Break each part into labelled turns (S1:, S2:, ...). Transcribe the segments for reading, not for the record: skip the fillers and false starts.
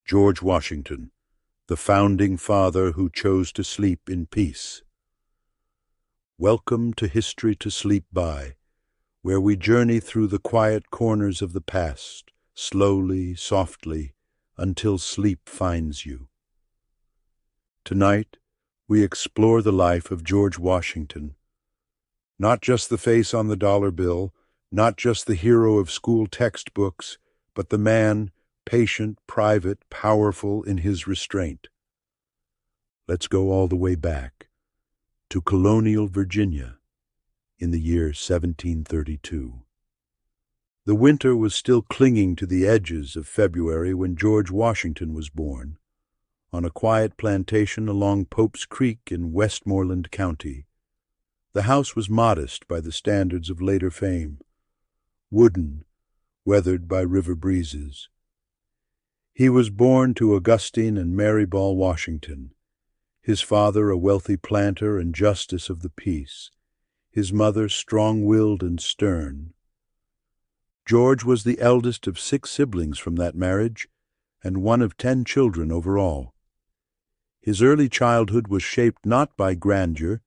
S1: George Washington, the founding father who chose to sleep in peace. Welcome to History to Sleep By, where we journey through the quiet corners of the past, slowly, softly, until sleep finds you. Tonight, we explore the life of George Washington. Not just the face on the dollar bill, not just the hero of school textbooks, but the man, patient, private, powerful in his restraint. Let's go all the way back to colonial Virginia in the year 1732. The winter was still clinging to the edges of February when George Washington was born, on a quiet plantation along Pope's Creek in Westmoreland County. The house was modest by the standards of later fame, wooden, weathered by river breezes. He was born to Augustine and Mary Ball Washington, his father a wealthy planter and justice of the peace, his mother strong-willed and stern. George was the eldest of 6 siblings from that marriage, and one of 10 children overall. His early childhood was shaped not by grandeur,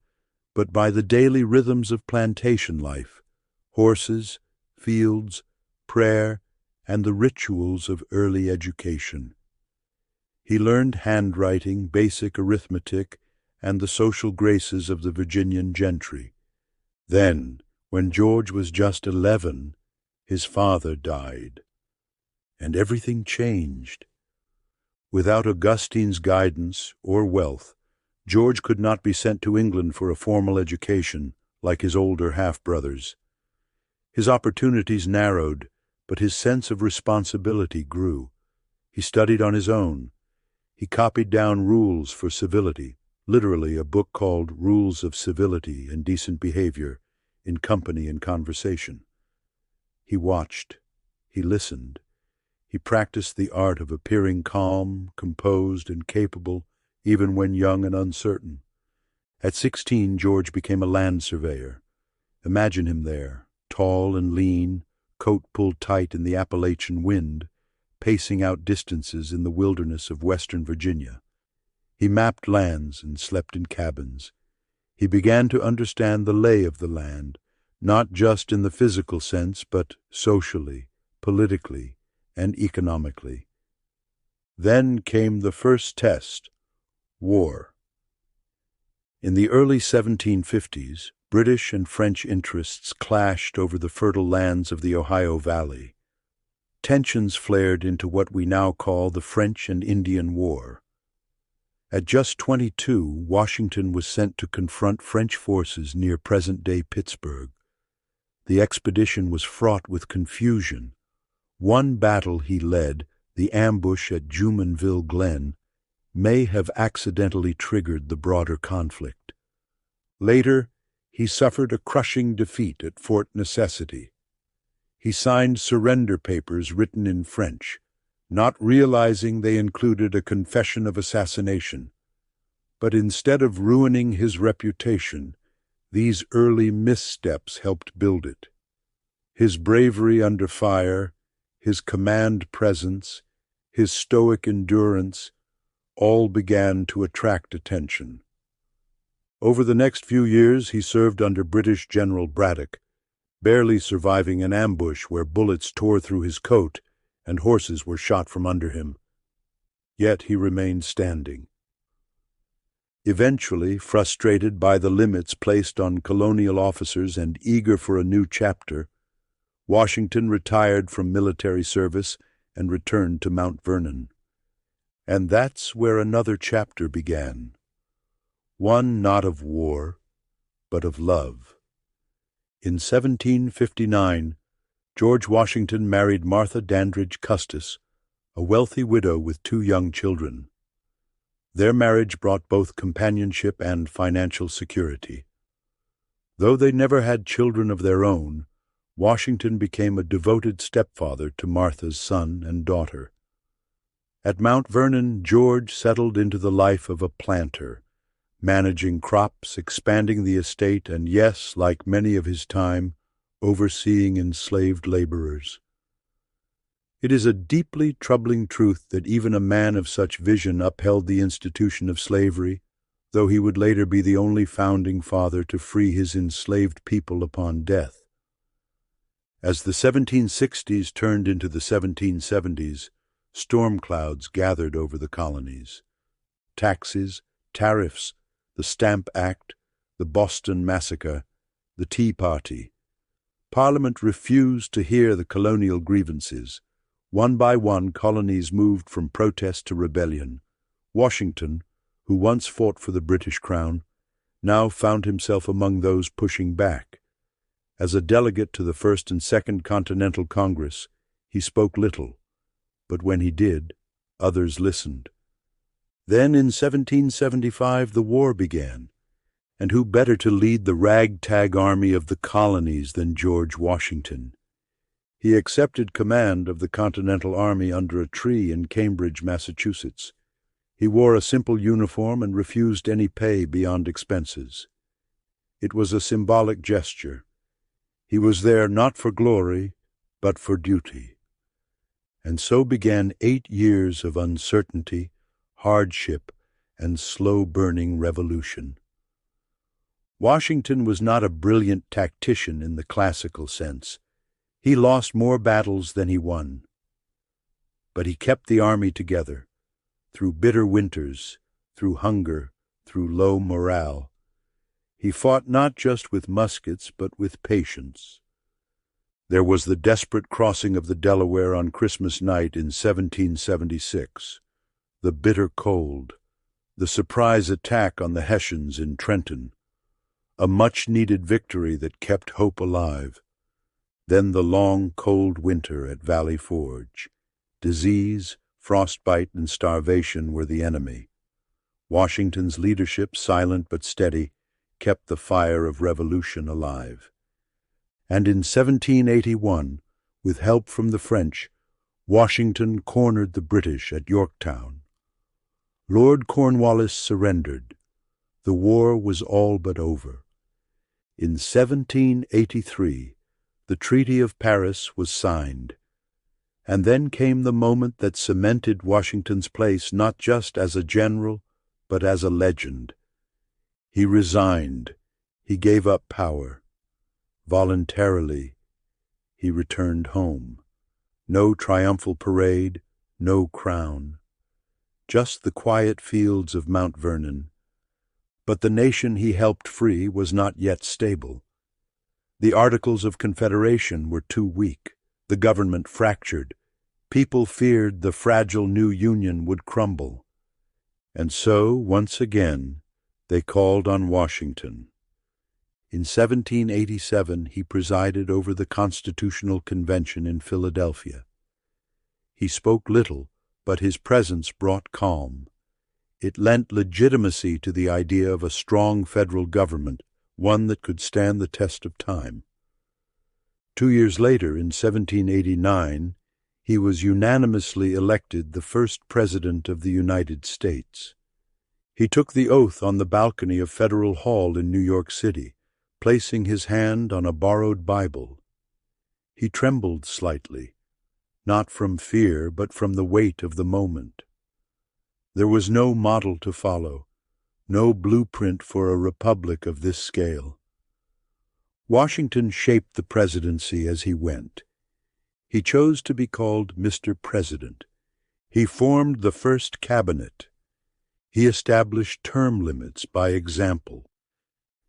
S1: but by the daily rhythms of plantation life, horses, fields, prayer, and the rituals of early education. He learned handwriting, basic arithmetic, and the social graces of the Virginian gentry. Then, when George was just 11, his father died, and everything changed. Without Augustine's guidance or wealth, George could not be sent to England for a formal education like his older half-brothers. His opportunities narrowed, but his sense of responsibility grew. He studied on his own. He copied down rules for civility, literally a book called Rules of Civility and Decent Behavior in Company and Conversation. He watched. He listened. He practiced the art of appearing calm, composed, and capable, even when young and uncertain. At 16, George became a land surveyor. Imagine him there, tall and lean, coat pulled tight in the Appalachian wind, pacing out distances in the wilderness of western Virginia. He mapped lands and slept in cabins. He began to understand the lay of the land, not just in the physical sense, but socially, politically, and economically. Then came the first test, war. In the early 1750s, British and French interests clashed over the fertile lands of the Ohio Valley. Tensions flared into what we now call the French and Indian War. At just 22, Washington was sent to confront French forces near present-day Pittsburgh. The expedition was fraught with confusion. One battle he led, the ambush at Jumonville Glen, may have accidentally triggered the broader conflict. Later, he suffered a crushing defeat at Fort Necessity. He signed surrender papers written in French, not realizing they included a confession of assassination. But instead of ruining his reputation, these early missteps helped build it. His bravery under fire, his command presence, his stoic endurance, all began to attract attention. Over the next few years, he served under British General Braddock, barely surviving an ambush where bullets tore through his coat and horses were shot from under him. Yet he remained standing. Eventually, frustrated by the limits placed on colonial officers and eager for a new chapter, Washington retired from military service and returned to Mount Vernon. And that's where another chapter began. One not of war, but of love. In 1759, George Washington married Martha Dandridge Custis, a wealthy widow with 2 young children. Their marriage brought both companionship and financial security. Though they never had children of their own, Washington became a devoted stepfather to Martha's son and daughter. At Mount Vernon, George settled into the life of a planter, managing crops, expanding the estate, and yes, like many of his time, overseeing enslaved laborers. It is a deeply troubling truth that even a man of such vision upheld the institution of slavery, though he would later be the only founding father to free his enslaved people upon death. As the 1760s turned into the 1770s, storm clouds gathered over the colonies. Taxes, tariffs, the Stamp Act, the Boston Massacre, the Tea Party. Parliament refused to hear the colonial grievances. One by one, colonies moved from protest to rebellion. Washington, who once fought for the British crown, now found himself among those pushing back. As a delegate to the First and Second Continental Congress, he spoke little, but when he did, others listened. Then in 1775 the war began, and who better to lead the ragtag army of the colonies than George Washington? He accepted command of the Continental Army under a tree in Cambridge, Massachusetts. He wore a simple uniform and refused any pay beyond expenses. It was a symbolic gesture. He was there not for glory, but for duty. And so began 8 years of uncertainty, hardship, and slow-burning revolution. Washington was not a brilliant tactician in the classical sense. He lost more battles than he won. But he kept the army together, through bitter winters, through hunger, through low morale. He fought not just with muskets, but with patience. There was the desperate crossing of the Delaware on Christmas night in 1776, the bitter cold, the surprise attack on the Hessians in Trenton, a much-needed victory that kept hope alive. Then the long, cold winter at Valley Forge. Disease, frostbite, and starvation were the enemy. Washington's leadership, silent but steady, kept the fire of revolution alive. And in 1781, with help from the French, Washington cornered the British at Yorktown. Lord Cornwallis surrendered. The war was all but over. In 1783, the Treaty of Paris was signed. And then came the moment that cemented Washington's place not just as a general, but as a legend. He resigned. He gave up power. Voluntarily, he returned home. No triumphal parade, no crown. Just the quiet fields of Mount Vernon. But the nation he helped free was not yet stable. The Articles of Confederation were too weak. The government fractured. People feared the fragile new Union would crumble. And so, once again, they called on Washington. In 1787, he presided over the Constitutional Convention in Philadelphia. He spoke little, but his presence brought calm. It lent legitimacy to the idea of a strong federal government, one that could stand the test of time. 2 years later, in 1789, he was unanimously elected the first President of the United States. He took the oath on the balcony of Federal Hall in New York City, placing his hand on a borrowed Bible. He trembled slightly, not from fear, but from the weight of the moment. There was no model to follow, no blueprint for a republic of this scale. Washington shaped the presidency as he went. He chose to be called Mr. President. He formed the first cabinet. He established term limits by example.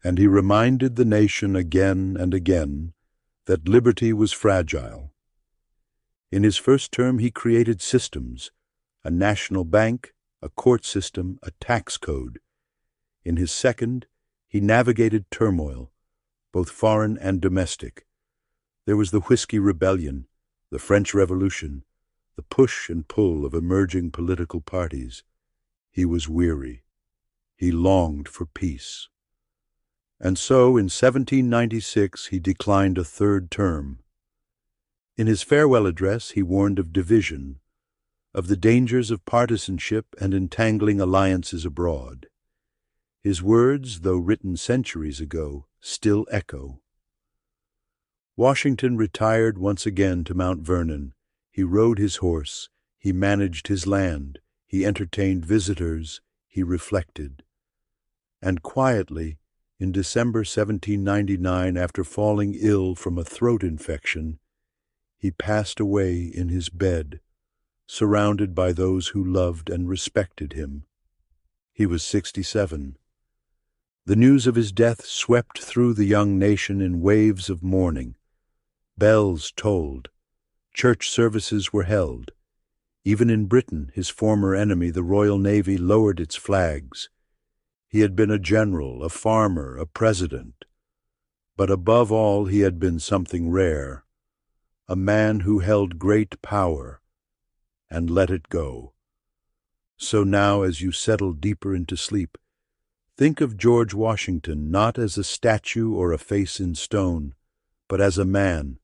S1: And he reminded the nation again and again that liberty was fragile. In his first term, he created systems, a national bank, a court system, a tax code. In his second, he navigated turmoil, both foreign and domestic. There was the Whiskey Rebellion, the French Revolution, the push and pull of emerging political parties. He was weary. He longed for peace. And so, in 1796, he declined a third term. In his farewell address, he warned of division, of the dangers of partisanship and entangling alliances abroad. His words, though written centuries ago, still echo. Washington retired once again to Mount Vernon. He rode his horse, he managed his land, he entertained visitors, he reflected. And quietly, in December 1799, after falling ill from a throat infection, he passed away in his bed, surrounded by those who loved and respected him. He was 67. The news of his death swept through the young nation in waves of mourning. Bells tolled. Church services were held. Even in Britain, his former enemy, the Royal Navy, lowered its flags. He had been a general, a farmer, a president. But above all, he had been something rare, a man who held great power and let it go. So now, as you settle deeper into sleep, think of George Washington not as a statue or a face in stone, but as a man,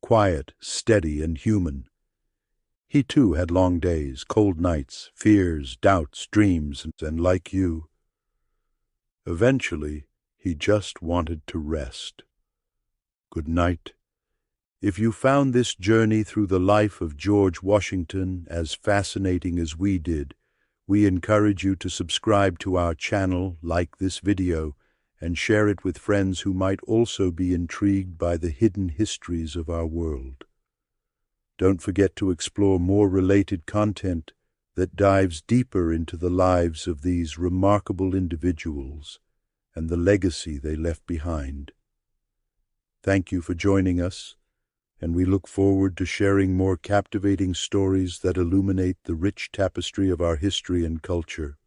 S1: quiet, steady, and human. He too had long days, cold nights, fears, doubts, dreams, and like you, eventually he just wanted to rest. Good night. If you found this journey through the life of George Washington as fascinating as we did, we encourage you to subscribe to our channel, like this video, and share it with friends who might also be intrigued by the hidden histories of our world. Don't forget to explore more related content that dives deeper into the lives of these remarkable individuals and the legacy they left behind. Thank you for joining us, and we look forward to sharing more captivating stories that illuminate the rich tapestry of our history and culture.